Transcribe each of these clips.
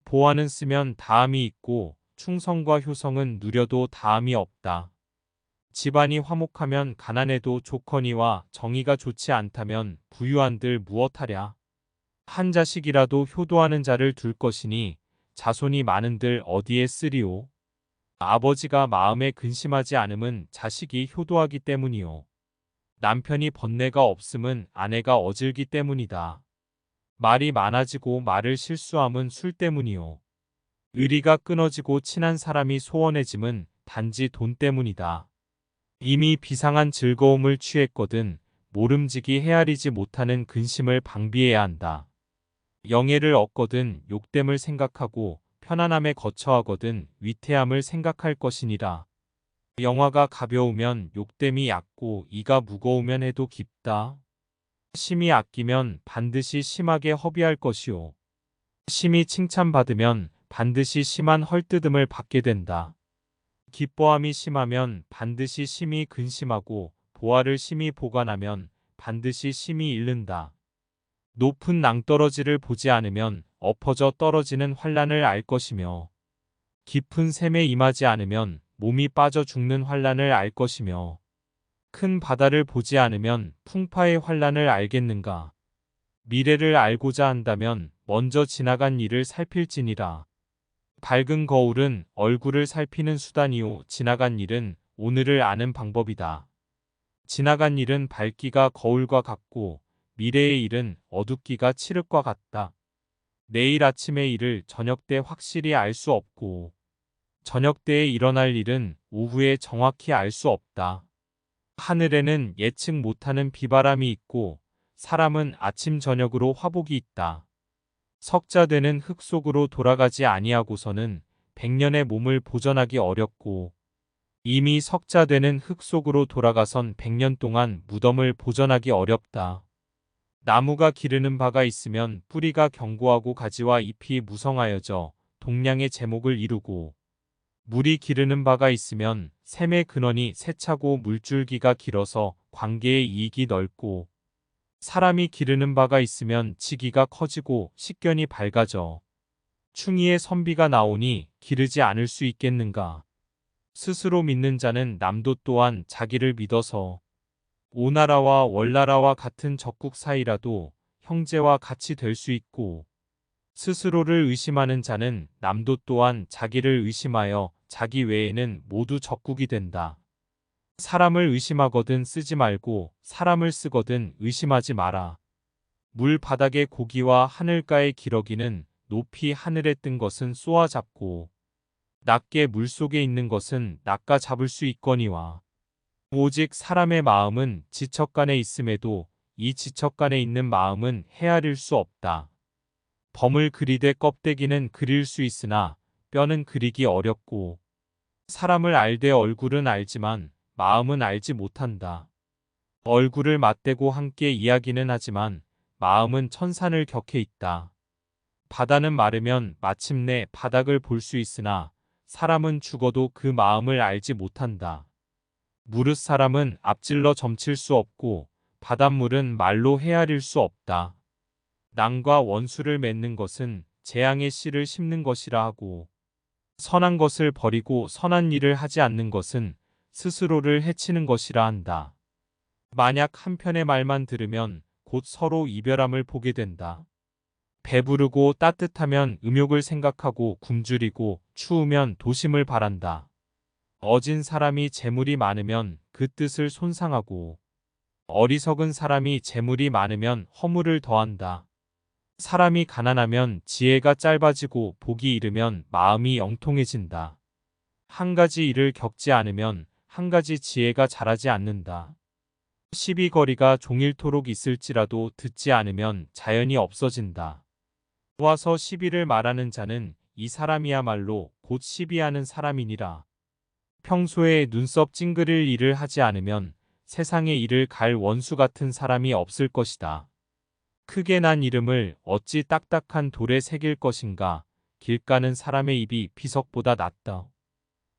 보화는 쓰면 다함이 있고 충성과 효성은 누려도 다함이 없다. 집안이 화목하면 가난해도 좋거니와 정의가 좋지 않다면 부유한들 무엇하랴. 한 자식이라도 효도하는 자를 둘 것이니 자손이 많은들 어디에 쓰리오. 아버지가 마음에 근심하지 않음은 자식이 효도하기 때문이요. 남편이 번뇌가 없음은 아내가 어질기 때문이다. 말이 많아지고 말을 실수함은 술 때문이요. 의리가 끊어지고 친한 사람이 소원해짐은 단지 돈 때문이다. 이미 비상한 즐거움을 취했거든 모름지기 헤아리지 못하는 근심을 방비해야 한다. 영예를 얻거든 욕됨을 생각하고 편안함에 거처하거든 위태함을 생각할 것이니라. 영화가 가벼우면 욕됨이 얕고 이가 무거우면 해도 깊다. 심히 아끼면 반드시 심하게 허비할 것이요. 심히 칭찬받으면 반드시 심한 헐뜯음을 받게 된다. 기뻐함이 심하면 반드시 심히 근심하고 보화를 심히 보관하면 반드시 심히 잃는다. 높은 낭떠러지를 보지 않으면 엎어져 떨어지는 환란을 알 것이며 깊은 샘에 임하지 않으면 몸이 빠져 죽는 환란을 알 것이며 큰 바다를 보지 않으면 풍파의 환란을 알겠는가. 미래를 알고자 한다면 먼저 지나간 일을 살필지니라. 밝은 거울은 얼굴을 살피는 수단이요 지나간 일은 오늘을 아는 방법이다. 지나간 일은 밝기가 거울과 같고 미래의 일은 어둡기가 칠흑과 같다. 내일 아침의 일을 저녁 때 확실히 알 수 없고 저녁 때에 일어날 일은 오후에 정확히 알 수 없다. 하늘에는 예측 못하는 비바람이 있고 사람은 아침 저녁으로 화복이 있다. 석자되는 흙 속으로 돌아가지 아니하고서는 백년의 몸을 보존하기 어렵고 이미 석자되는 흙 속으로 돌아가선 백년 동안 무덤을 보존하기 어렵다. 나무가 기르는 바가 있으면 뿌리가 견고하고 가지와 잎이 무성하여져 동량의 제목을 이루고 물이 기르는 바가 있으면 샘의 근원이 세차고 물줄기가 길어서 관계의 이익이 넓고 사람이 기르는 바가 있으면 지기가 커지고 식견이 밝아져 충이의 선비가 나오니 기르지 않을 수 있겠는가. 스스로 믿는 자는 남도 또한 자기를 믿어서 오나라와 월나라와 같은 적국 사이라도 형제와 같이 될 수 있고 스스로를 의심하는 자는 남도 또한 자기를 의심하여 자기 외에는 모두 적국이 된다. 사람을 의심하거든 쓰지 말고 사람을 쓰거든 의심하지 마라. 물 바닥의 고기와 하늘가의 기러기는 높이 하늘에 뜬 것은 쏘아 잡고 낮게 물속에 있는 것은 낚아 잡을 수 있거니와 오직 사람의 마음은 지척간에 있음에도 이 지척간에 있는 마음은 헤아릴 수 없다. 범을 그리되 껍데기는 그릴 수 있으나 뼈는 그리기 어렵고 사람을 알되 얼굴은 알지만 마음은 알지 못한다. 얼굴을 맞대고 함께 이야기는 하지만 마음은 천산을 격해 있다. 바다는 마르면 마침내 바닥을 볼 수 있으나 사람은 죽어도 그 마음을 알지 못한다. 무릇 사람은 앞질러 점칠 수 없고 바닷물은 말로 헤아릴 수 없다. 낭과 원수를 맺는 것은 재앙의 씨를 심는 것이라 하고 선한 것을 버리고 선한 일을 하지 않는 것은 스스로를 해치는 것이라 한다. 만약 한편의 말만 들으면 곧 서로 이별함을 보게 된다. 배부르고 따뜻하면 음욕을 생각하고 굶주리고 추우면 도심을 바란다. 어진 사람이 재물이 많으면 그 뜻을 손상하고 어리석은 사람이 재물이 많으면 허물을 더한다. 사람이 가난하면 지혜가 짧아지고 복이 이르면 마음이 영통해진다. 한 가지 일을 겪지 않으면 한 가지 지혜가 자라지 않는다. 시비거리가 종일토록 있을지라도 듣지 않으면 자연이 없어진다. 와서 시비를 말하는 자는 이 사람이야말로 곧 시비하는 사람이니라. 평소에 눈썹 찡그릴 일을 하지 않으면 세상의 일을 갈 원수 같은 사람이 없을 것이다. 크게 난 이름을 어찌 딱딱한 돌에 새길 것인가. 길 가는 사람의 입이 비석보다 낫다.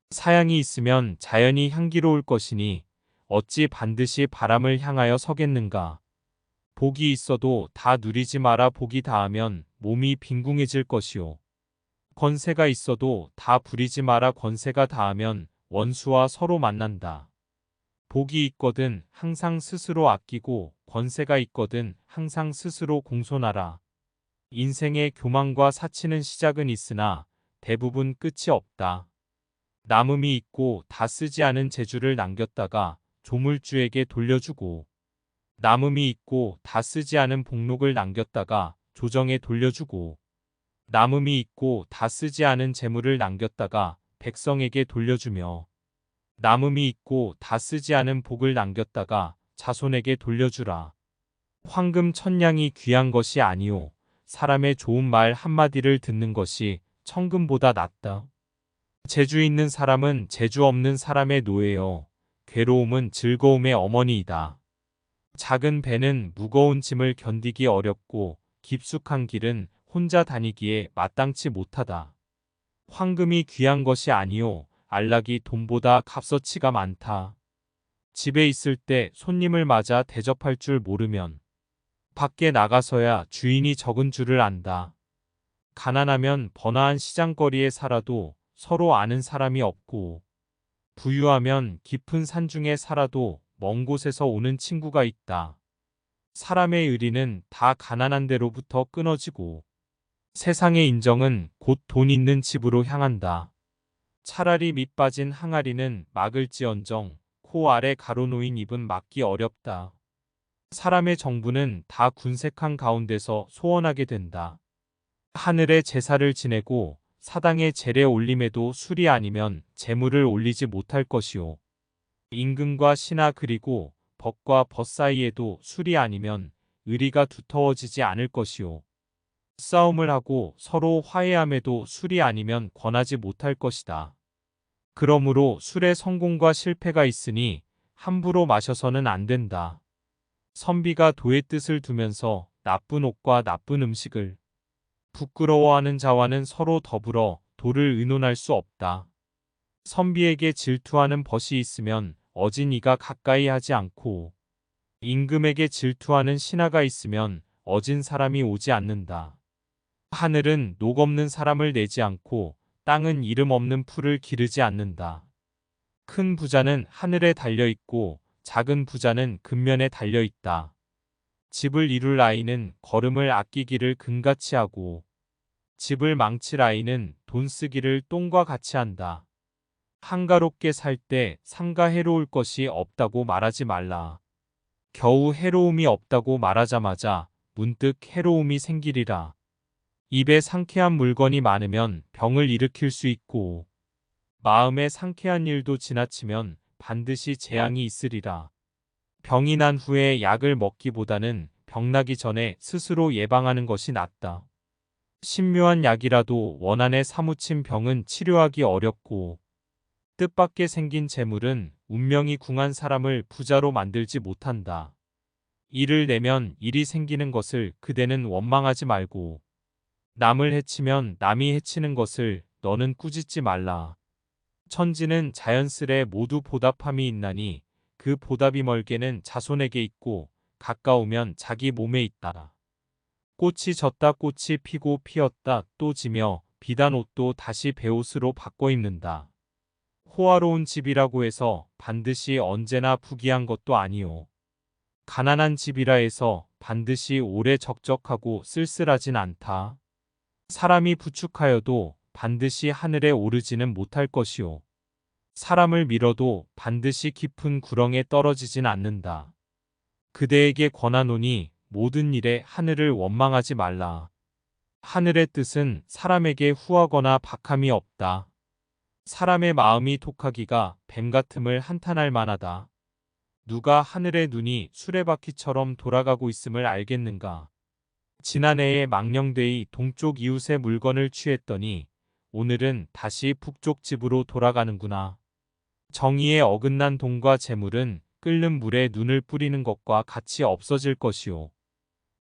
사양이 있으면 자연이 향기로울 것이니 어찌 반드시 바람을 향하여 서겠는가. 복이 있어도 다 누리지 마라. 복이 다하면 몸이 빈궁해질 것이요. 권세가 있어도 다 부리지 마라. 권세가 닿으면 원수와 서로 만난다. 복이 있거든 항상 스스로 아끼고 권세가 있거든 항상 스스로 공손하라. 인생의 교만과 사치는 시작은 있으나 대부분 끝이 없다. 남음이 있고 다 쓰지 않은 재주를 남겼다가 조물주에게 돌려주고 남음이 있고 다 쓰지 않은 복록을 남겼다가 조정에 돌려주고 남음이 있고 다 쓰지 않은 재물을 남겼다가 백성에게 돌려주며 남음이 있고 다 쓰지 않은 복을 남겼다가 자손에게 돌려주라. 황금 천냥이 귀한 것이 아니오. 사람의 좋은 말 한마디를 듣는 것이 천금보다 낫다. 재주 있는 사람은 재주 없는 사람의 노예요. 괴로움은 즐거움의 어머니이다. 작은 배는 무거운 짐을 견디기 어렵고 깊숙한 길은 혼자 다니기에 마땅치 못하다. 황금이 귀한 것이 아니오. 안락이 돈보다 값어치가 많다. 집에 있을 때 손님을 맞아 대접할 줄 모르면 밖에 나가서야 주인이 적은 줄을 안다. 가난하면 번화한 시장거리에 살아도 서로 아는 사람이 없고 부유하면 깊은 산중에 살아도 먼 곳에서 오는 친구가 있다. 사람의 의리는 다 가난한 데로부터 끊어지고 세상의 인정은 곧 돈 있는 집으로 향한다. 차라리 밑 빠진 항아리는 막을지언정 코 아래 가로놓인 입은 막기 어렵다. 사람의 정부는 다 군색한 가운데서 소원하게 된다. 하늘에 제사를 지내고 사당에 제례 올림에도 술이 아니면 재물을 올리지 못할 것이오. 임금과 신하 그리고 벗과 벗 사이에도 술이 아니면 의리가 두터워지지 않을 것이오. 싸움을 하고 서로 화해함에도 술이 아니면 권하지 못할 것이다. 그러므로 술에 성공과 실패가 있으니 함부로 마셔서는 안 된다. 선비가 도의 뜻을 두면서 나쁜 옷과 나쁜 음식을 부끄러워하는 자와는 서로 더불어 도를 의논할 수 없다. 선비에게 질투하는 벗이 있으면 어진 이가 가까이 하지 않고 임금에게 질투하는 신하가 있으면 어진 사람이 오지 않는다. 하늘은 녹 없는 사람을 내지 않고 땅은 이름 없는 풀을 기르지 않는다. 큰 부자는 하늘에 달려있고 작은 부자는 근면에 달려있다. 집을 이룰 아이는 걸음을 아끼기를 금같이 하고 집을 망칠 아이는 돈 쓰기를 똥과 같이 한다. 한가롭게 살 때 삼가 해로울 것이 없다고 말하지 말라. 겨우 해로움이 없다고 말하자마자 문득 해로움이 생기리라. 입에 상쾌한 물건이 많으면 병을 일으킬 수 있고 마음에 상쾌한 일도 지나치면 반드시 재앙이 있으리라. 병이 난 후에 약을 먹기보다는 병나기 전에 스스로 예방하는 것이 낫다. 신묘한 약이라도 원한에 사무친 병은 치료하기 어렵고 뜻밖의 생긴 재물은 운명이 궁한 사람을 부자로 만들지 못한다. 일을 내면 일이 생기는 것을 그대는 원망하지 말고 남을 해치면 남이 해치는 것을 너는 꾸짖지 말라. 천지는 자연스레 모두 보답함이 있나니 그 보답이 멀게는 자손에게 있고 가까우면 자기 몸에 있다. 꽃이 졌다 꽃이 피고 피었다 또 지며 비단 옷도 다시 베옷으로 바꿔 입는다. 호화로운 집이라고 해서 반드시 언제나 부귀한 것도 아니오. 가난한 집이라 해서 반드시 오래 적적하고 쓸쓸하진 않다. 사람이 부축하여도 반드시 하늘에 오르지는 못할 것이오. 사람을 밀어도 반드시 깊은 구렁에 떨어지진 않는다. 그대에게 권하노니 모든 일에 하늘을 원망하지 말라. 하늘의 뜻은 사람에게 후하거나 박함이 없다. 사람의 마음이 독하기가 뱀 같음을 한탄할 만하다. 누가 하늘의 눈이 수레바퀴처럼 돌아가고 있음을 알겠는가. 지난해에 망령되이 동쪽 이웃의 물건을 취했더니 오늘은 다시 북쪽 집으로 돌아가는구나. 정의에 어긋난 돈과 재물은 끓는 물에 눈을 뿌리는 것과 같이 없어질 것이오.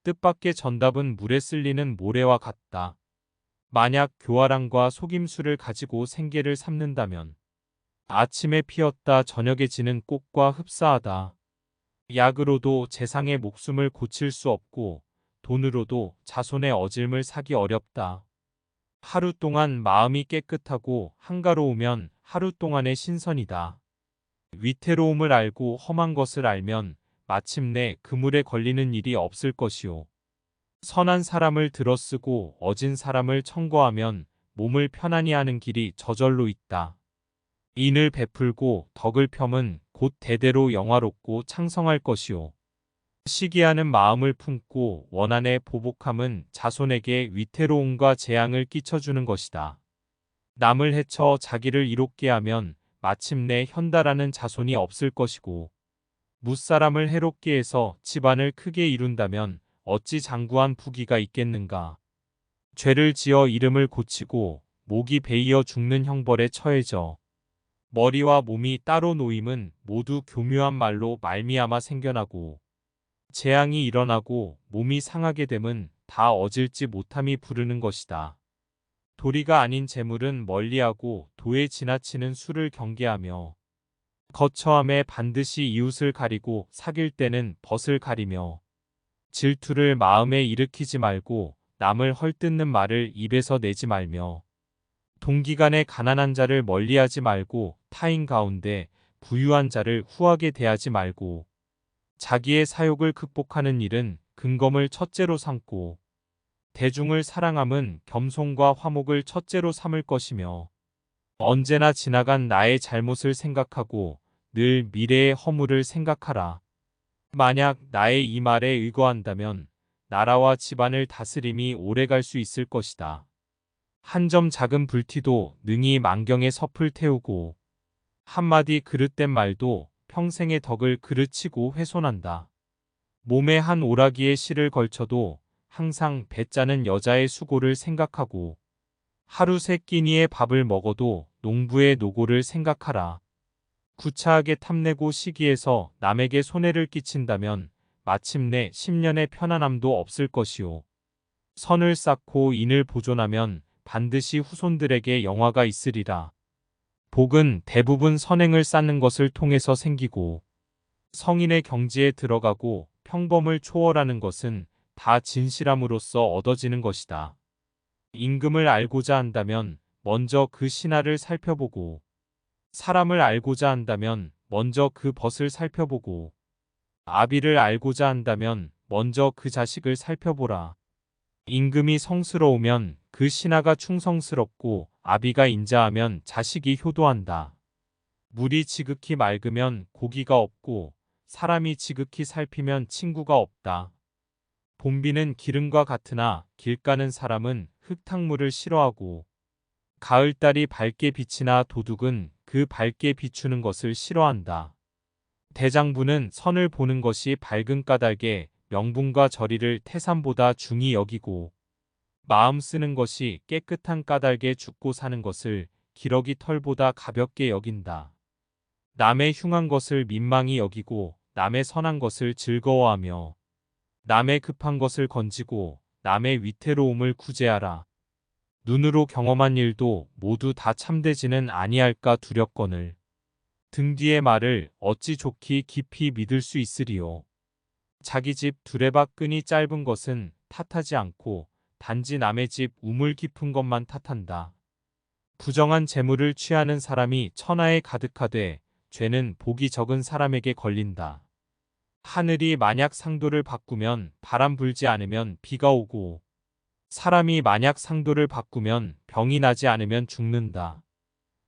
뜻밖의 전답은 물에 쓸리는 모래와 같다. 만약 교활함과 속임수를 가지고 생계를 삼는다면 아침에 피었다 저녁에 지는 꽃과 흡사하다. 약으로도 재상의 목숨을 고칠 수 없고 돈으로도 자손의 어질을 사기 어렵다. 하루 동안 마음이 깨끗하고 한가로우면 하루 동안의 신선이다. 위태로움을 알고 험한 것을 알면 마침내 그물에 걸리는 일이 없을 것이요. 선한 사람을 들어쓰고 어진 사람을 청거하면 몸을 편안히 하는 길이 저절로 있다. 인을 베풀고 덕을 펴면 곧 대대로 영화롭고 창성할 것이요. 시기하는 마음을 품고 원한에 보복함은 자손에게 위태로움과 재앙을 끼쳐주는 것이다. 남을 해쳐 자기를 이롭게 하면 마침내 현달하는 자손이 없을 것이고, 무사람을 해롭게 해서 집안을 크게 이룬다면 어찌 장구한 부귀가 있겠는가. 죄를 지어 이름을 고치고 목이 베이어 죽는 형벌에 처해져 머리와 몸이 따로 놓임은 모두 교묘한 말로 말미암아 생겨나고, 재앙이 일어나고 몸이 상하게 됨은 다 어질지 못함이 부르는 것이다. 도리가 아닌 재물은 멀리하고 도에 지나치는 수를 경계하며, 거처함에 반드시 이웃을 가리고 사귈 때는 벗을 가리며, 질투를 마음에 일으키지 말고 남을 헐뜯는 말을 입에서 내지 말며, 동기간에 가난한 자를 멀리하지 말고 타인 가운데 부유한 자를 후하게 대하지 말고, 자기의 사욕을 극복하는 일은 근검을 첫째로 삼고, 대중을 사랑함은 겸손과 화목을 첫째로 삼을 것이며, 언제나 지나간 나의 잘못을 생각하고 늘 미래의 허물을 생각하라. 만약 나의 이 말에 의거한다면 나라와 집안을 다스림이 오래갈 수 있을 것이다. 한 점 작은 불티도 능히 만경의 섭을 태우고, 한마디 그릇된 말도 평생의 덕을 그르치고 훼손한다. 몸에 한 오라기의 실을 걸쳐도 항상 배짜는 여자의 수고를 생각하고, 하루 세 끼니의 밥을 먹어도 농부의 노고를 생각하라. 구차하게 탐내고 시기해서 남에게 손해를 끼친다면 마침내 10년의 편안함도 없을 것이요. 선을 쌓고 인을 보존하면 반드시 후손들에게 영화가 있으리라. 복은 대부분 선행을 쌓는 것을 통해서 생기고, 성인의 경지에 들어가고 평범을 초월하는 것은 다 진실함으로써 얻어지는 것이다. 임금을 알고자 한다면 먼저 그 신하를 살펴보고, 사람을 알고자 한다면 먼저 그 벗을 살펴보고, 아비를 알고자 한다면 먼저 그 자식을 살펴보라. 임금이 성스러우면 그 신하가 충성스럽고, 아비가 인자하면 자식이 효도한다. 물이 지극히 맑으면 고기가 없고, 사람이 지극히 살피면 친구가 없다. 봄비는 기름과 같으나 길 가는 사람은 흙탕물을 싫어하고, 가을달이 밝게 비치나 도둑은 그 밝게 비추는 것을 싫어한다. 대장부는 선을 보는 것이 밝은 까닭에 명분과 절의를 태산보다 중히 여기고, 마음 쓰는 것이 깨끗한 까닭에 죽고 사는 것을 기러기 털보다 가볍게 여긴다. 남의 흉한 것을 민망히 여기고 남의 선한 것을 즐거워하며, 남의 급한 것을 건지고 남의 위태로움을 구제하라. 눈으로 경험한 일도 모두 다 참되지는 아니할까 두렵거늘. 등 뒤의 말을 어찌 좋기 깊이 믿을 수 있으리요. 자기 집 두레박 끈이 짧은 것은 탓하지 않고 단지 남의 집 우물 깊은 것만 탓한다. 부정한 재물을 취하는 사람이 천하에 가득하되 죄는 복이 적은 사람에게 걸린다. 하늘이 만약 상도를 바꾸면 바람 불지 않으면 비가 오고, 사람이 만약 상도를 바꾸면 병이 나지 않으면 죽는다.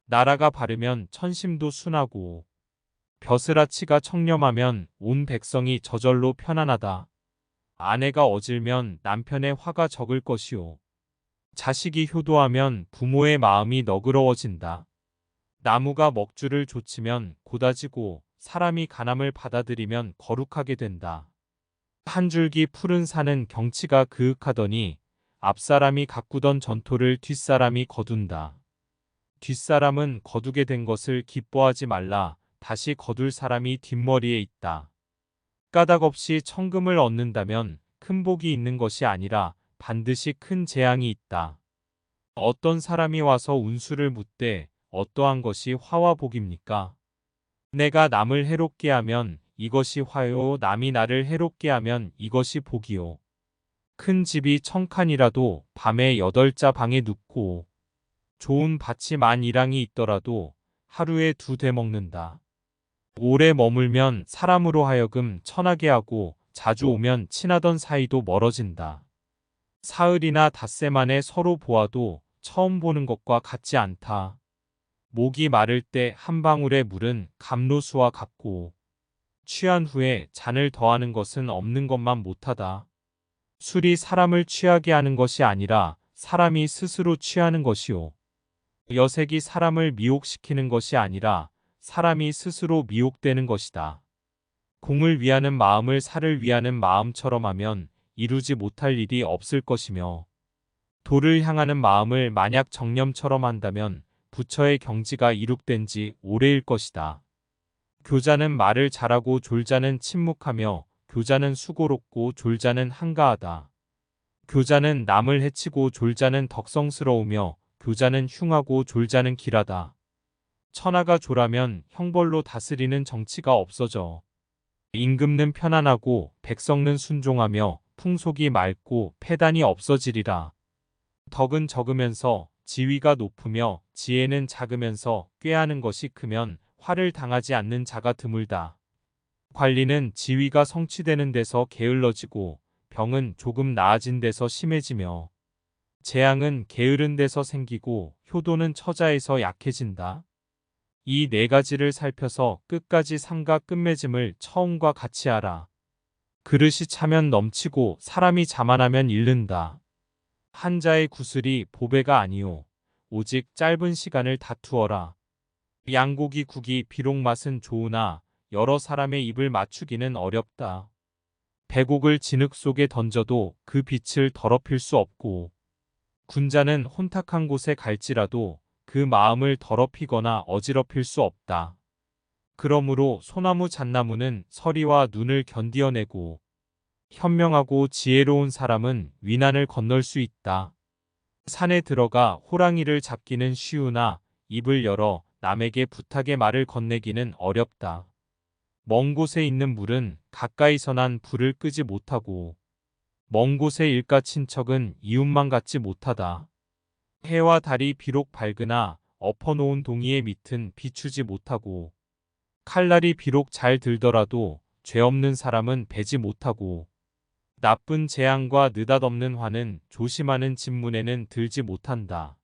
나라가 바르면 천심도 순하고, 벼슬아치가 청렴하면 온 백성이 저절로 편안하다. 아내가 어질면 남편의 화가 적을 것이요. 자식이 효도하면 부모의 마음이 너그러워진다. 나무가 먹줄을 좇으면 고다지고, 사람이 간암을 받아들이면 거룩하게 된다. 한 줄기 푸른 산은 경치가 그윽하더니 앞사람이 가꾸던 전토를 뒷사람이 거둔다. 뒷사람은 거두게 된 것을 기뻐하지 말라. 다시 거둘 사람이 뒷머리에 있다. 까닭 없이 천금을 얻는다면 큰 복이 있는 것이 아니라 반드시 큰 재앙이 있다. 어떤 사람이 와서 운수를 묻되 어떠한 것이 화와 복입니까? 내가 남을 해롭게 하면 이것이 화요, 남이 나를 해롭게 하면 이것이 복이요. 큰 집이 천칸이라도 밤에 8자 방에 눕고 좋은 밭이 만일항이 있더라도 하루에 2대 먹는다. 오래 머물면 사람으로 하여금 천하게 하고 자주 오면 친하던 사이도 멀어진다. 사흘이나 닷새 만에 서로 보아도 처음 보는 것과 같지 않다. 목이 마를 때 한 방울의 물은 감로수와 같고 취한 후에 잔을 더하는 것은 없는 것만 못하다. 술이 사람을 취하게 하는 것이 아니라 사람이 스스로 취하는 것이요. 여색이 사람을 미혹시키는 것이 아니라 사람이 스스로 미혹되는 것이다. 공을 위하는 마음을 살을 위하는 마음처럼 하면 이루지 못할 일이 없을 것이며 도를 향하는 마음을 만약 정념처럼 한다면 부처의 경지가 이룩된 지 오래일 것이다. 교자는 말을 잘하고 졸자는 침묵하며 교자는 수고롭고 졸자는 한가하다. 교자는 남을 해치고 졸자는 덕성스러우며 교자는 흉하고 졸자는 길하다. 천하가 졸하면 형벌로 다스리는 정치가 없어져. 임금는 편안하고 백성는 순종하며 풍속이 맑고 패단이 없어지리라. 덕은 적으면서 지위가 높으며 지혜는 작으면서 꾀하는 것이 크면 화를 당하지 않는 자가 드물다. 관리는 지위가 성취되는 데서 게을러지고 병은 조금 나아진 데서 심해지며 재앙은 게으른 데서 생기고 효도는 처자에서 약해진다. 이 네 가지를 살펴서 끝까지 상과 끝맺음을 처음과 같이 하라. 그릇이 차면 넘치고 사람이 자만하면 잃는다. 한 자의 구슬이 보배가 아니오. 오직 짧은 시간을 다투어라. 양고기 국이 비록 맛은 좋으나 여러 사람의 입을 맞추기는 어렵다. 배곡을 진흙 속에 던져도 그 빛을 더럽힐 수 없고 군자는 혼탁한 곳에 갈지라도 그 마음을 더럽히거나 어지럽힐 수 없다. 그러므로 소나무 잣나무는 서리와 눈을 견디어내고 현명하고 지혜로운 사람은 위난을 건널 수 있다. 산에 들어가 호랑이를 잡기는 쉬우나 입을 열어 남에게 부탁의 말을 건네기는 어렵다. 먼 곳에 있는 물은 가까이서 난 불을 끄지 못하고 먼 곳의 일가 친척은 이웃만 같지 못하다. 해와 달이 비록 밝으나 엎어놓은 동이의 밑은 비추지 못하고 칼날이 비록 잘 들더라도 죄 없는 사람은 베지 못하고 나쁜 재앙과 느닷없는 화는 조심하는 집문에는 들지 못한다.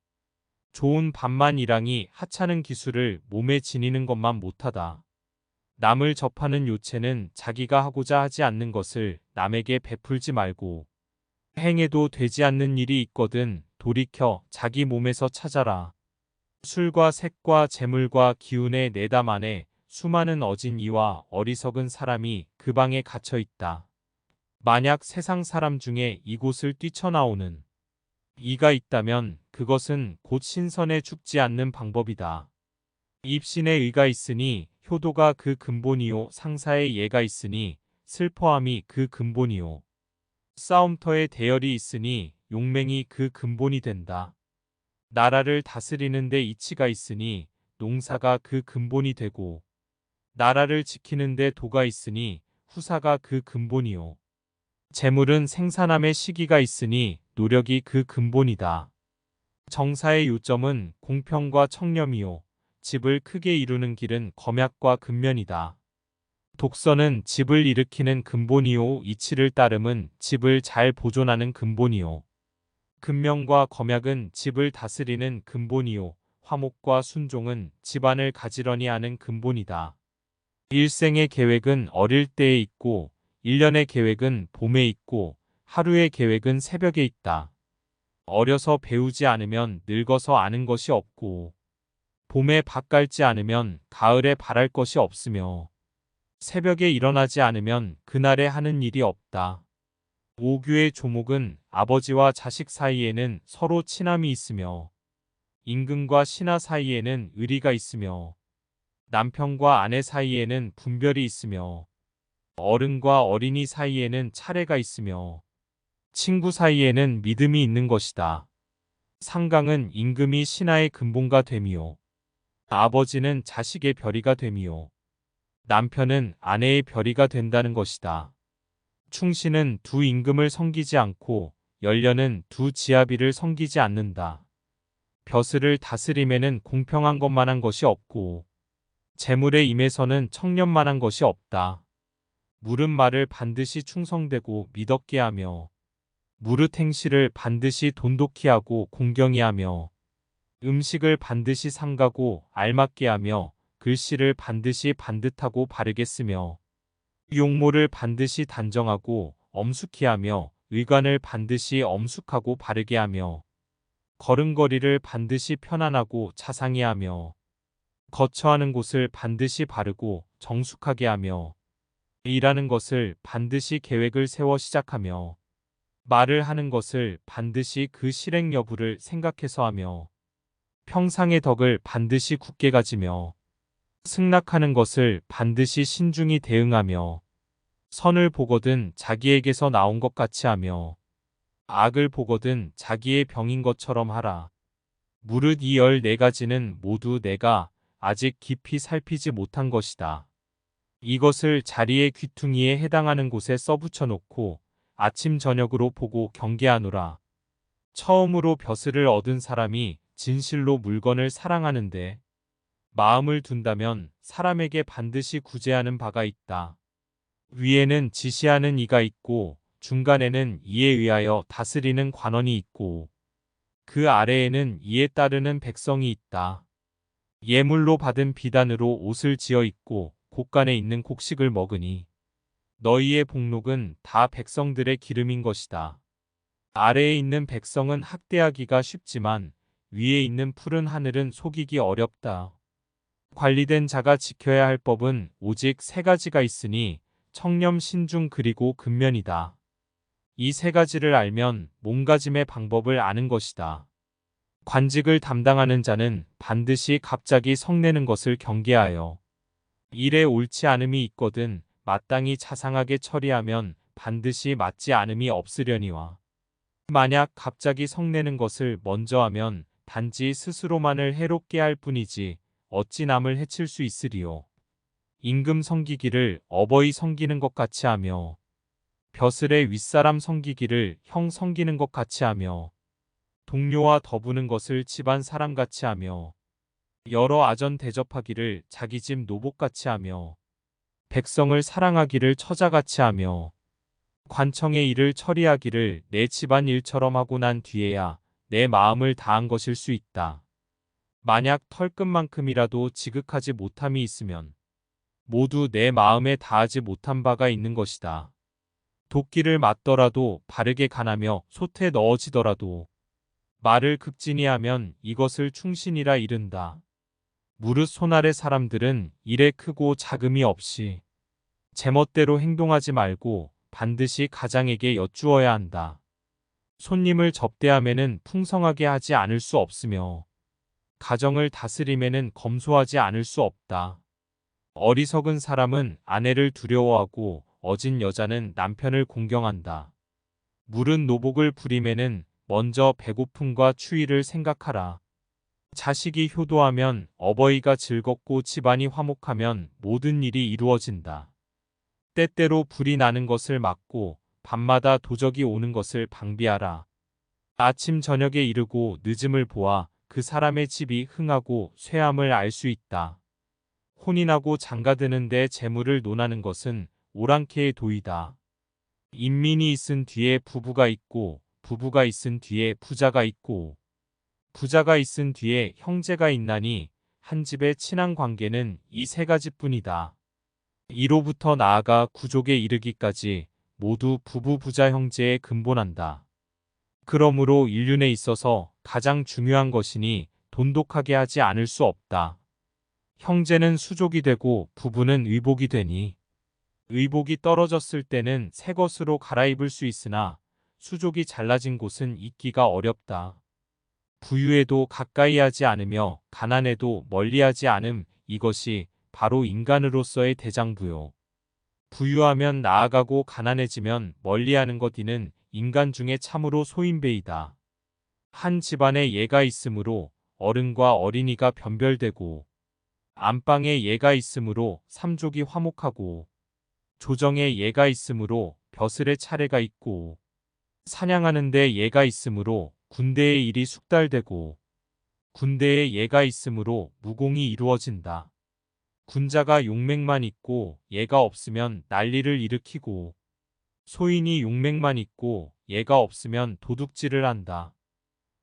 좋은 밥만 일항이 하찮은 기술을 몸에 지니는 것만 못하다. 남을 접하는 요체는 자기가 하고자 하지 않는 것을 남에게 베풀지 말고 행해도 되지 않는 일이 있거든 돌이켜 자기 몸에서 찾아라. 술과 색과 재물과 기운의 내담 안에 수많은 어진 이와 어리석은 사람이 그 방에 갇혀 있다. 만약 세상 사람 중에 이곳을 뛰쳐나오는 이가 있다면 그것은 곧 신선해 죽지 않는 방법이다. 입신에 의가 있으니 효도가 그 근본이요 상사의 예가 있으니 슬퍼함이 그 근본이요 싸움터에 대열이 있으니 용맹이 그 근본이 된다. 나라를 다스리는 데 이치가 있으니 농사가 그 근본이 되고 나라를 지키는 데 도가 있으니 후사가 그 근본이요 재물은 생산함의 시기가 있으니 노력이 그 근본이다. 정사의 요점은 공평과 청렴이요 집을 크게 이루는 길은 검약과 근면이다. 독서는 집을 일으키는 근본이요 이치를 따름은 집을 잘 보존하는 근본이요 근면과 검약은 집을 다스리는 근본이요 화목과 순종은 집안을 가지런히 하는 근본이다. 일생의 계획은 어릴 때에 있고 1년의 계획은 봄에 있고 하루의 계획은 새벽에 있다. 어려서 배우지 않으면 늙어서 아는 것이 없고 봄에 밭 갈지 않으면 가을에 발할 것이 없으며 새벽에 일어나지 않으면 그날에 하는 일이 없다. 오규의 조목은 아버지와 자식 사이에는 서로 친함이 있으며 임금과 신하 사이에는 의리가 있으며 남편과 아내 사이에는 분별이 있으며 어른과 어린이 사이에는 차례가 있으며 친구 사이에는 믿음이 있는 것이다. 상강은 임금이 신하의 근본가 됨이요 아버지는 자식의 별이가 됨이요 남편은 아내의 별이가 된다는 것이다. 충신은 두 임금을 섬기지 않고 연련은 두 지아비를 섬기지 않는다. 벼슬을 다스림에는 공평한 것만한 것이 없고 재물의 임에서는 청렴만한 것이 없다. 물은 말을 반드시 충성되고 믿었게 하며 무릇 행실을 반드시 돈독히 하고 공경히 하며 음식을 반드시 삼가고 알맞게 하며 글씨를 반드시 반듯하고 바르게 쓰며 용모를 반드시 단정하고 엄숙히 하며 의관을 반드시 엄숙하고 바르게 하며 걸음걸이를 반드시 편안하고 자상히 하며 거처하는 곳을 반드시 바르고 정숙하게 하며 일하는 것을 반드시 계획을 세워 시작하며 말을 하는 것을 반드시 그 실행 여부를 생각해서 하며 평상의 덕을 반드시 굳게 가지며 승낙하는 것을 반드시 신중히 대응하며 선을 보거든 자기에게서 나온 것 같이 하며 악을 보거든 자기의 병인 것처럼 하라. 무릇 이 14가지는 모두 내가 아직 깊이 살피지 못한 것이다. 이것을 자리의 귀퉁이에 해당하는 곳에 써붙여 놓고 아침 저녁으로 보고 경계하노라. 처음으로 벼슬을 얻은 사람이 진실로 물건을 사랑하는데 마음을 둔다면 사람에게 반드시 구제하는 바가 있다. 위에는 지시하는 이가 있고 중간에는 이에 의하여 다스리는 관원이 있고 그 아래에는 이에 따르는 백성이 있다. 예물로 받은 비단으로 옷을 지어 입고 곡간에 있는 곡식을 먹으니 너희의 복록은 다 백성들의 기름인 것이다. 아래에 있는 백성은 학대하기가 쉽지만 위에 있는 푸른 하늘은 속이기 어렵다. 관리된 자가 지켜야 할 법은 오직 세 가지가 있으니 청렴, 신중 그리고 근면이다. 이 세 가지를 알면 몸가짐의 방법을 아는 것이다. 관직을 담당하는 자는 반드시 갑자기 성내는 것을 경계하여 일에 옳지 않음이 있거든 마땅히 자상하게 처리하면 반드시 맞지 않음이 없으려니와 만약 갑자기 성내는 것을 먼저 하면 단지 스스로만을 해롭게 할 뿐이지 어찌 남을 해칠 수 있으리요. 임금 섬기기를 어버이 섬기는 것 같이 하며 벼슬의 윗사람 섬기기를 형 섬기는 것 같이 하며 동료와 더부는 것을 집안 사람같이 하며 여러 아전 대접하기를 자기 집 노복같이 하며 백성을 사랑하기를 처자같이 하며 관청의 일을 처리하기를 내 집안 일처럼 하고 난 뒤에야 내 마음을 다한 것일 수 있다. 만약 털끝만큼이라도 지극하지 못함이 있으면 모두 내 마음에 다하지 못한 바가 있는 것이다. 도끼를 맞더라도 바르게 간하며 솥에 넣어지더라도 말을 극진히 하면 이것을 충신이라 이른다. 무릇 손아래 사람들은 일에 크고 작음이 없이 제멋대로 행동하지 말고 반드시 가장에게 여쭈어야 한다. 손님을 접대함에는 풍성하게 하지 않을 수 없으며 가정을 다스림에는 검소하지 않을 수 없다. 어리석은 사람은 아내를 두려워하고 어진 여자는 남편을 공경한다. 무릇 노복을 부림에는 먼저 배고픔과 추위를 생각하라. 자식이 효도하면 어버이가 즐겁고 집안이 화목하면 모든 일이 이루어진다. 때때로 불이 나는 것을 막고 밤마다 도적이 오는 것을 방비하라. 아침 저녁에 이르고 늦음을 보아 그 사람의 집이 흥하고 쇠함을 알 수 있다. 혼인하고 장가드는데 재물을 논하는 것은 오랑캐의 도이다. 인민이 있은 뒤에 부부가 있고 부부가 있은 뒤에 부자가 있고 부자가 있은 뒤에 형제가 있나니 한 집의 친한 관계는 이 세 가지뿐이다. 이로부터 나아가 구족에 이르기까지 모두 부부 부자 형제에 근본한다. 그러므로 인륜에 있어서 가장 중요한 것이니 돈독하게 하지 않을 수 없다. 형제는 수족이 되고 부부는 의복이 되니 의복이 떨어졌을 때는 새 것으로 갈아입을 수 있으나 수족이 잘라진 곳은 입기가 어렵다. 부유에도 가까이 하지 않으며 가난에도 멀리하지 않음 이것이 바로 인간으로서의 대장부요. 부유하면 나아가고 가난해지면 멀리하는 것 이는 인간 중에 참으로 소인배이다. 한 집안에 예가 있으므로 어른과 어린이가 변별되고 안방에 예가 있으므로 삼족이 화목하고 조정에 예가 있으므로 벼슬의 차례가 있고 사냥하는데 얘가 있으므로 군대의 일이 숙달되고 군대에 얘가 있으므로 무공이 이루어진다. 군자가 용맹만 있고 얘가 없으면 난리를 일으키고 소인이 용맹만 있고 얘가 없으면 도둑질을 한다.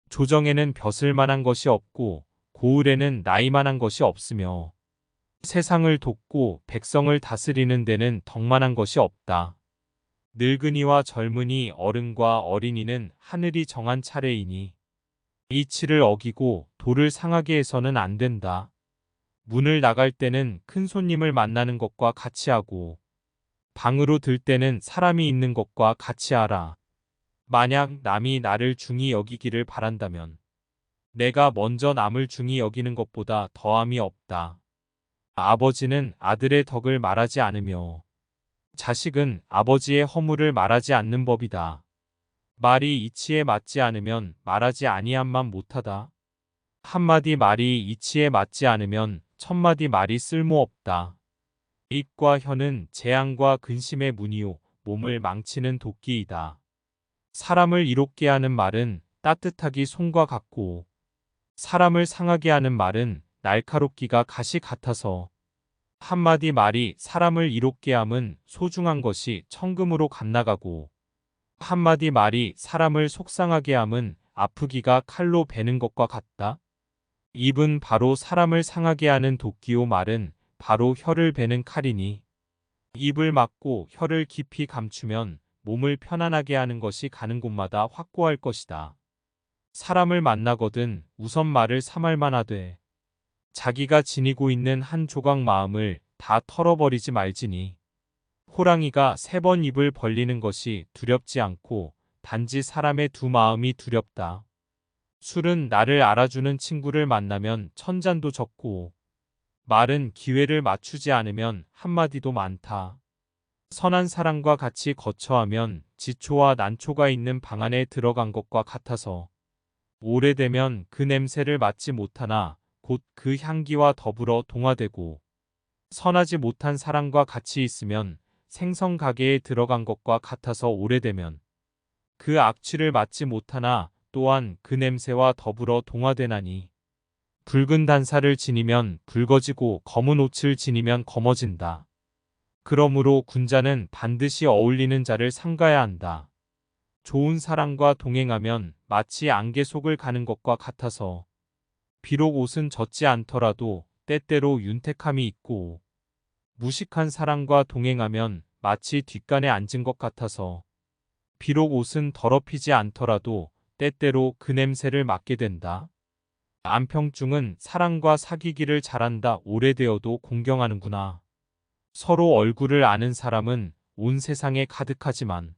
조정에는 벼슬만한 것이 없고 고을에는 나이만한 것이 없으며 세상을 돕고 백성을 다스리는 데는 덕만한 것이 없다. 늙은이와 젊은이 어른과 어린이는 하늘이 정한 차례이니 이치를 어기고 도를 상하게 해서는 안 된다. 문을 나갈 때는 큰 손님을 만나는 것과 같이 하고 방으로 들 때는 사람이 있는 것과 같이 하라. 만약 남이 나를 중히 여기기를 바란다면 내가 먼저 남을 중히 여기는 것보다 더함이 없다. 아버지는 아들의 덕을 말하지 않으며 자식은 아버지의 허물을 말하지 않는 법이다. 말이 이치에 맞지 않으면 말하지 아니함만 못하다. 한마디 말이 이치에 맞지 않으면 천마디 말이 쓸모없다. 입과 혀는 재앙과 근심의 문이요 몸을 망치는 도끼이다. 사람을 이롭게 하는 말은 따뜻하기 손과 같고 사람을 상하게 하는 말은 날카롭기가 가시 같아서 한마디 말이 사람을 이롭게 함은 소중한 것이 천금으로 갓나가고 한마디 말이 사람을 속상하게 함은 아프기가 칼로 베는 것과 같다. 입은 바로 사람을 상하게 하는 도끼요 말은 바로 혀를 베는 칼이니 입을 막고 혀를 깊이 감추면 몸을 편안하게 하는 것이 가는 곳마다 확고할 것이다. 사람을 만나거든 우선 말을 삼할만 하되 자기가 지니고 있는 한 조각 마음을 다 털어버리지 말지니 호랑이가 3번 입을 벌리는 것이 두렵지 않고 단지 사람의 두 마음이 두렵다. 술은 나를 알아주는 친구를 만나면 천잔도 적고 말은 기회를 맞추지 않으면 한마디도 많다. 선한 사람과 같이 거처하면 지초와 난초가 있는 방 안에 들어간 것과 같아서 오래되면 그 냄새를 맡지 못하나 곧 그 향기와 더불어 동화되고 선하지 못한 사람과 같이 있으면 생선 가게에 들어간 것과 같아서 오래되면 그 악취를 맡지 못하나 또한 그 냄새와 더불어 동화되나니 붉은 단사를 지니면 붉어지고 검은 옷을 지니면 검어진다. 그러므로 군자는 반드시 어울리는 자를 삼가야 한다. 좋은 사람과 동행하면 마치 안개 속을 가는 것과 같아서 비록 옷은 젖지 않더라도 때때로 윤택함이 있고 무식한 사람과 동행하면 마치 뒷간에 앉은 것 같아서 비록 옷은 더럽히지 않더라도 때때로 그 냄새를 맡게 된다. 안평중은 사람과 사귀기를 잘한다. 오래되어도 공경하는구나. 서로 얼굴을 아는 사람은 온 세상에 가득하지만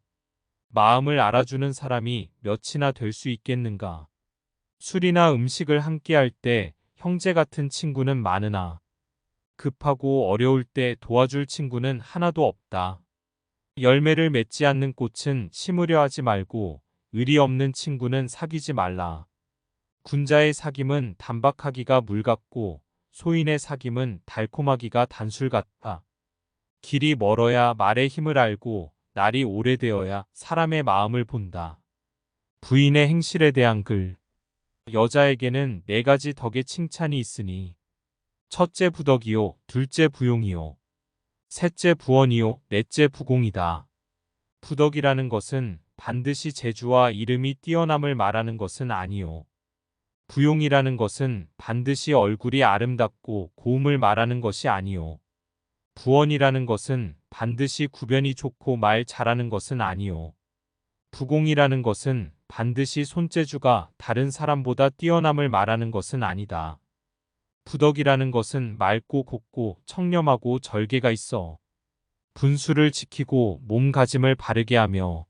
마음을 알아주는 사람이 몇이나 될 수 있겠는가. 술이나 음식을 함께 할 때 형제 같은 친구는 많으나 급하고 어려울 때 도와줄 친구는 하나도 없다. 열매를 맺지 않는 꽃은 심으려 하지 말고 의리 없는 친구는 사귀지 말라. 군자의 사귐은 단박하기가 물 같고 소인의 사귐은 달콤하기가 단술 같다. 길이 멀어야 말의 힘을 알고 날이 오래되어야 사람의 마음을 본다. 부인의 행실에 대한 글. 여자에게는 4가지 덕의 칭찬이 있으니 첫째 부덕이요, 둘째 부용이요, 셋째 부원이요, 넷째 부공이다. 부덕이라는 것은 반드시 재주와 이름이 뛰어남을 말하는 것은 아니요. 부용이라는 것은 반드시 얼굴이 아름답고 고움을 말하는 것이 아니요. 부원이라는 것은 반드시 구변이 좋고 말 잘하는 것은 아니요. 부공이라는 것은 반드시 손재주가 다른 사람보다 뛰어남을 말하는 것은 아니다. 부덕이라는 것은 맑고 곱고 청렴하고 절개가 있어 분수를 지키고 몸가짐을 바르게 하며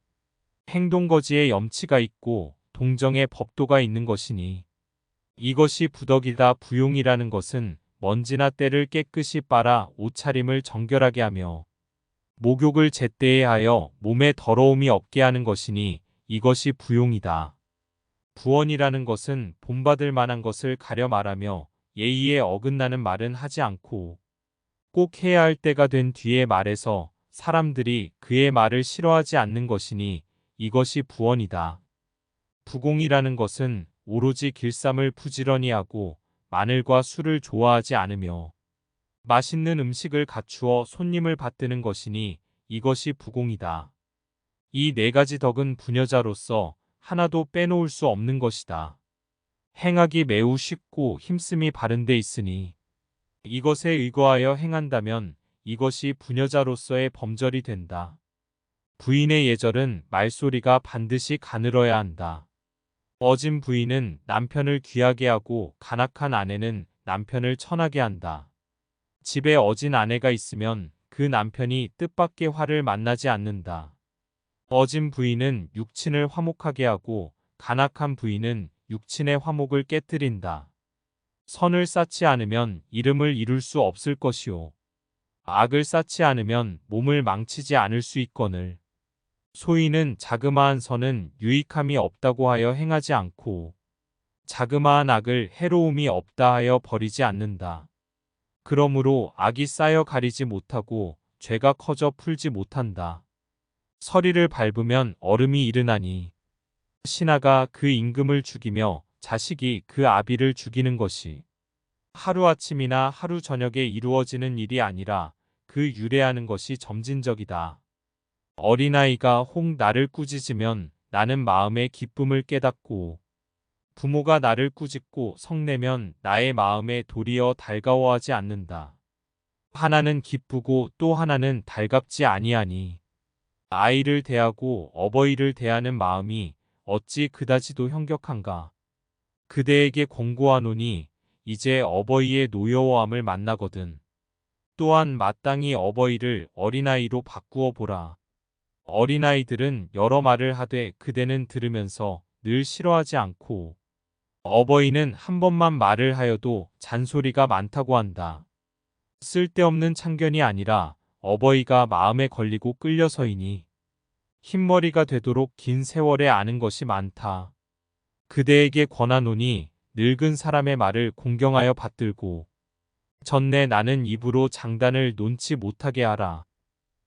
행동거지에 염치가 있고 동정에 법도가 있는 것이니 이것이 부덕이다. 부용이라는 것은 먼지나 때를 깨끗이 빨아 옷차림을 정결하게 하며 목욕을 제때에 하여 몸에 더러움이 없게 하는 것이니 이것이 부용이다. 부원이라는 것은 본받을 만한 것을 가려 말하며 예의에 어긋나는 말은 하지 않고 꼭 해야 할 때가 된 뒤에 말해서 사람들이 그의 말을 싫어하지 않는 것이니 이것이 부언이다. 부공이라는 것은 오로지 길쌈을 부지런히 하고 마늘과 술을 좋아하지 않으며 맛있는 음식을 갖추어 손님을 받드는 것이니 이것이 부공이다. 이 네 가지 덕은 부녀자로서 하나도 빼놓을 수 없는 것이다. 행하기 매우 쉽고 힘씀이 바른 데 있으니 이것에 의거하여 행한다면 이것이 부녀자로서의 범절이 된다. 부인의 예절은 말소리가 반드시 가늘어야 한다. 어진 부인은 남편을 귀하게 하고 간악한 아내는 남편을 천하게 한다. 집에 어진 아내가 있으면 그 남편이 뜻밖의 화를 만나지 않는다. 어진 부인은 육친을 화목하게 하고 간악한 부인은 육친의 화목을 깨뜨린다. 선을 쌓지 않으면 이름을 이룰 수 없을 것이요. 악을 쌓지 않으면 몸을 망치지 않을 수 있거늘. 소인은 자그마한 선은 유익함이 없다고 하여 행하지 않고 자그마한 악을 해로움이 없다 하여 버리지 않는다. 그러므로 악이 쌓여 가리지 못하고 죄가 커져 풀지 못한다. 서리를 밟으면 얼음이 일어나니 신하가 그 임금을 죽이며 자식이 그 아비를 죽이는 것이 하루아침이나 하루 저녁에 이루어지는 일이 아니라 그 유래하는 것이 점진적이다. 어린아이가 혹 나를 꾸짖으면 나는 마음의 기쁨을 깨닫고 부모가 나를 꾸짖고 성내면 나의 마음에 도리어 달가워하지 않는다. 하나는 기쁘고 또 하나는 달갑지 아니하니 아이를 대하고 어버이를 대하는 마음이 어찌 그다지도 형격한가. 그대에게 권고하노니 이제 어버이의 노여워함을 만나거든. 또한 마땅히 어버이를 어린아이로 바꾸어 보라. 어린아이들은 여러 말을 하되 그대는 들으면서 늘 싫어하지 않고 어버이는 한 번만 말을 하여도 잔소리가 많다고 한다. 쓸데없는 참견이 아니라 어버이가 마음에 걸리고 끌려서이니 흰머리가 되도록 긴 세월에 아는 것이 많다. 그대에게 권하노니 늙은 사람의 말을 공경하여 받들고 전내 나는 입으로 장단을 논치 못하게 하라.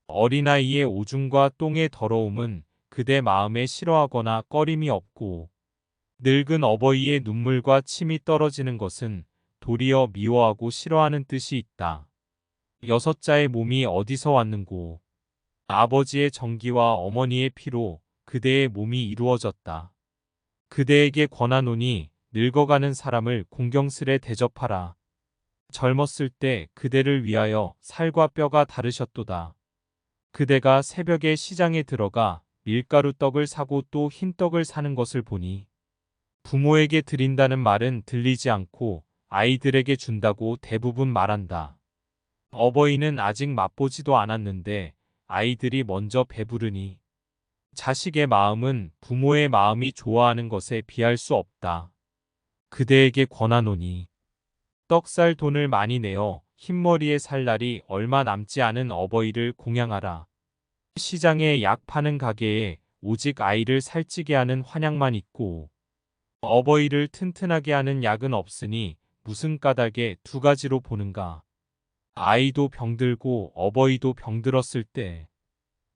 어린아이의 오줌과 똥의 더러움은 그대 마음에 싫어하거나 꺼림이 없고 늙은 어버이의 눈물과 침이 떨어지는 것은 도리어 미워하고 싫어하는 뜻이 있다. 여섯자의 몸이 어디서 왔는고. 아버지의 정기와 어머니의 피로 그대의 몸이 이루어졌다. 그대에게 권하노니 늙어가는 사람을 공경스레 대접하라. 젊었을 때 그대를 위하여 살과 뼈가 다르셨도다. 그대가 새벽에 시장에 들어가 밀가루 떡을 사고 또 흰떡을 사는 것을 보니 부모에게 드린다는 말은 들리지 않고 아이들에게 준다고 대부분 말한다. 어버이는 아직 맛보지도 않았는데 아이들이 먼저 배부르니 자식의 마음은 부모의 마음이 좋아하는 것에 비할 수 없다. 그대에게 권하노니 떡 살 돈을 많이 내어 흰머리에 살 날이 얼마 남지 않은 어버이를 공양하라. 시장에 약 파는 가게에 오직 아이를 살찌게 하는 환약만 있고 어버이를 튼튼하게 하는 약은 없으니 무슨 까닭에 두 가지로 보는가. 아이도 병들고 어버이도 병들었을 때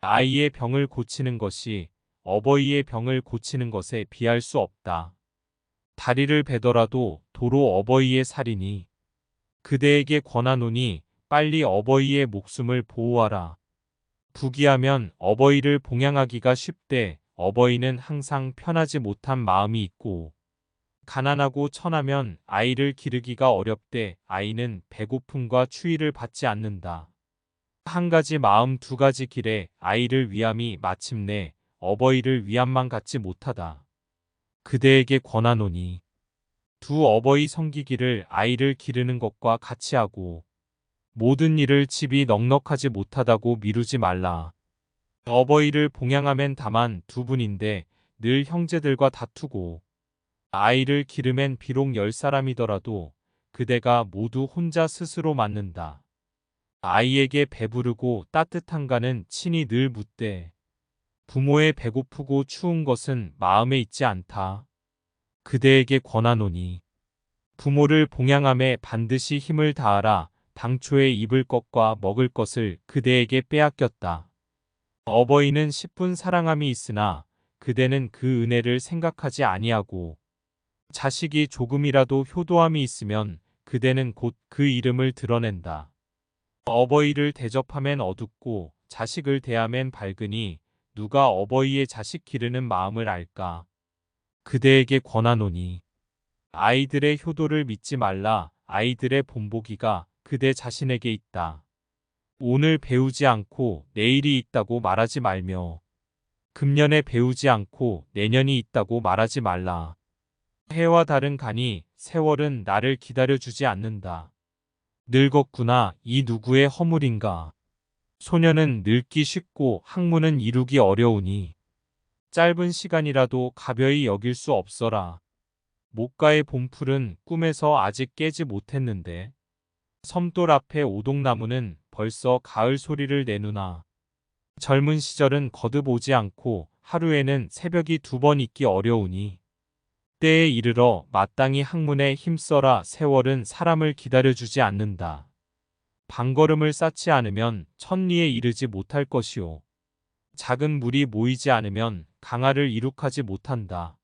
아이의 병을 고치는 것이 어버이의 병을 고치는 것에 비할 수 없다. 다리를 베더라도 도로 어버이의 살이니 그대에게 권하노니 빨리 어버이의 목숨을 보호하라. 부귀하면 어버이를 봉양하기가 쉽되 어버이는 항상 편하지 못한 마음이 있고 가난하고 천하면 아이를 기르기가 어렵되 아이는 배고픔과 추위를 받지 않는다. 한 가지 마음 두 가지 길에 아이를 위함이 마침내 어버이를 위함만 갖지 못하다. 그대에게 권하노니 두 어버이 섬기기를 아이를 기르는 것과 같이 하고 모든 일을 집이 넉넉하지 못하다고 미루지 말라. 어버이를 봉양하면 다만 두 분인데 늘 형제들과 다투고 아이를 기르면 비록 10사람이더라도 그대가 모두 혼자 스스로 맡는다. 아이에게 배부르고 따뜻한가는 친히 늘 묻되 부모의 배고프고 추운 것은 마음에 있지 않다. 그대에게 권하노니 부모를 봉양함에 반드시 힘을 다하라. 당초에 입을 것과 먹을 것을 그대에게 빼앗겼다. 어버이는 10분 사랑함이 있으나 그대는 그 은혜를 생각하지 아니하고 자식이 조금이라도 효도함이 있으면 그대는 곧 그 이름을 드러낸다. 어버이를 대접하면 어둡고 자식을 대하면 밝으니 누가 어버이의 자식 기르는 마음을 알까? 그대에게 권하노니 아이들의 효도를 믿지 말라. 아이들의 본보기가 그대 자신에게 있다. 오늘 배우지 않고 내일이 있다고 말하지 말며 금년에 배우지 않고 내년이 있다고 말하지 말라. 해와 달은 가니 세월은 나를 기다려주지 않는다. 늙었구나. 이 누구의 허물인가. 소년은 늙기 쉽고 학문은 이루기 어려우니 짧은 시간이라도 가벼이 여길 수 없어라. 목가의 봄풀은 꿈에서 아직 깨지 못했는데 섬돌 앞에 오동나무는 벌써 가을 소리를 내누나. 젊은 시절은 거듭 오지 않고 하루에는 새벽이 2번 있기 어려우니 때에 이르러 마땅히 학문에 힘써라. 세월은 사람을 기다려주지 않는다. 방걸음을 쌓지 않으면 천리에 이르지 못할 것이요. 작은 물이 모이지 않으면 강하를 이룩하지 못한다.